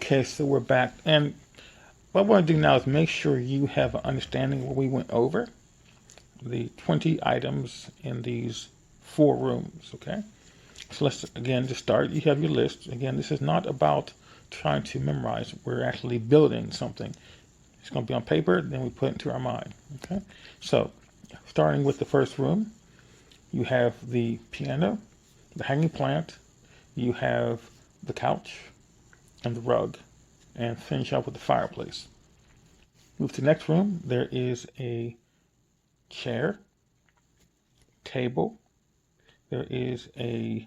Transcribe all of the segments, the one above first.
Okay, so we're back. And what I want to do now is make sure you have an understanding of what we went over, the 20 items in these 4 rooms, okay? So let's, again, just start. You have your list. Again, this is not about trying to memorize. We're actually building something. It's going to be on paper, then we put it into our mind, okay? So, starting with the first room, you have the piano, the hanging plant, you have the couch, and the rug, and finish up with the fireplace. Move to the next room. There is a chair, table. There is a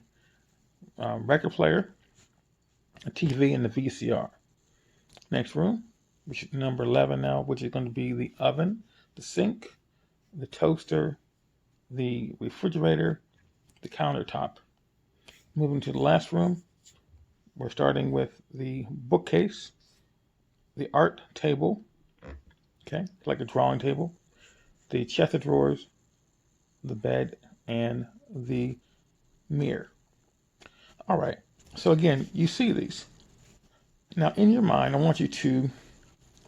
record player, a TV, and the VCR. Next room, which is number 11 now, which is going to be the oven, the sink, the toaster, the refrigerator, the countertop. Moving to the last room, we're starting with the bookcase, the art table, okay, like a drawing table, the chest of drawers, the bed, and the mirror. All right, so again, you see these. Now in your mind, I want you to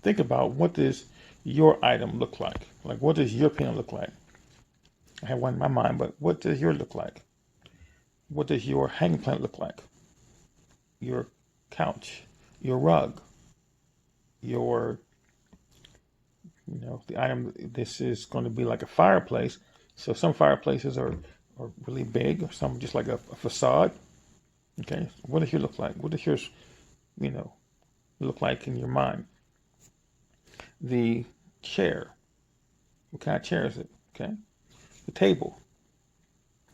think about, what does your item look like? Like, what does your pen look like? I have one in my mind, but what does yours look like? What does your hanging plant look like? Your couch, your rug, your, the item, this is going to be like a fireplace. So some fireplaces are really big, or some just like a facade. Okay, what does yours look like? What does yours, look like in your mind? The chair, what kind of chair is it? Okay, the table,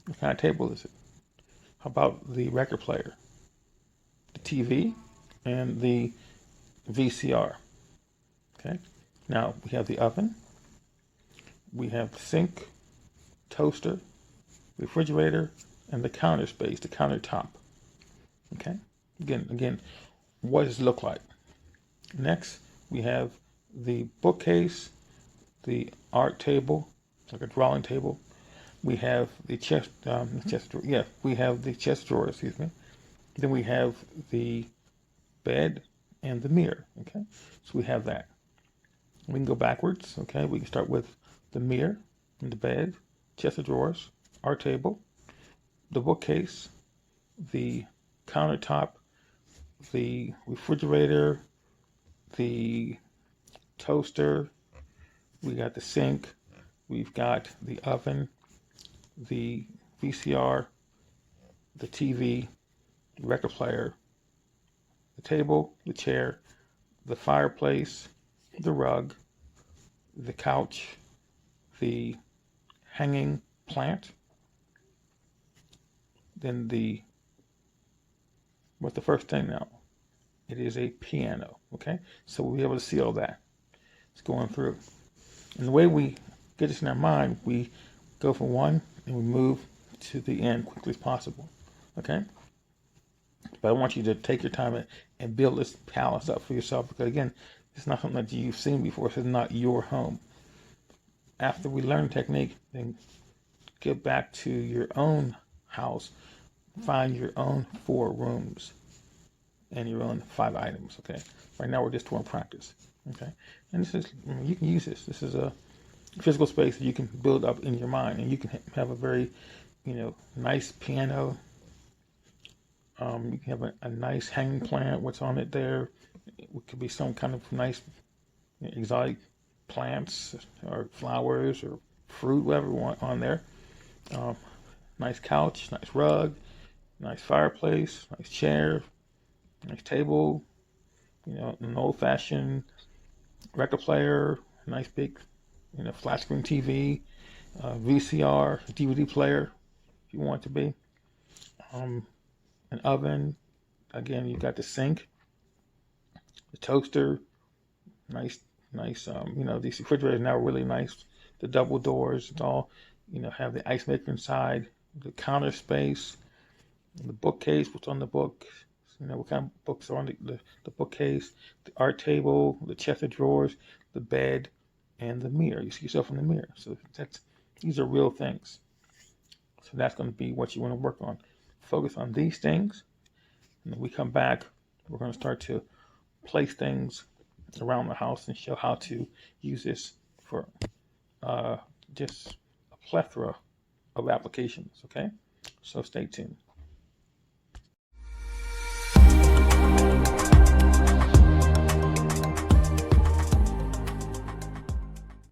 what kind of table is it? How about the record player, the TV, and the VCR? Okay, now we have the oven, we have the sink, toaster, refrigerator, and the counter space, the countertop. Okay, again, what does it look like? Next, we have the bookcase, the art table, like a drawing table. We have the we have the chest drawer, excuse me. Then we have the bed and the mirror, okay? So we have that. We can go backwards, okay? We can start with the mirror and the bed, chest of drawers, our table, the bookcase, the countertop, the refrigerator, the toaster, we got the sink, we've got the oven, the VCR, the TV, the record player, the table, the chair, the fireplace, the rug, the couch, the hanging plant, then what's the first thing now? It is a piano, okay? So we'll be able to see all that. It's going through. And the way we get this in our mind, we go from one and we move to the end quickly as possible, okay? But I want you to take your time and build this palace up for yourself, because again, it's not something that you've seen before. This is not your home. After we learn the technique, then get back to your own house, find your own 4 rooms and your own 5 items, okay? Right now we're just doing practice, okay? And this is, you can use this. This is a physical space that you can build up in your mind, and you can have a very, nice piano. You can have a nice hanging plant. What's on it there? It could be some kind of nice exotic plants or flowers or fruit, whatever you want on there. Nice couch, nice rug, nice fireplace, nice chair, nice table, an old-fashioned record player, nice big, flat screen TV, VCR, DVD player, if you want it to be. An oven. Again, you got the sink, the toaster, nice, these refrigerators now are really nice. The double doors, it's all, have the ice maker inside, the counter space, the bookcase, what's on the book, what kind of books are on the bookcase, the art table, the chest of drawers, the bed, and the mirror. You see yourself in the mirror. So these are real things. So that's going to be what you want to work on. Focus on these things. And when we come back, we're going to start to place things around the house and show how to use this for uh, just a plethora of applications. Okay, so stay tuned.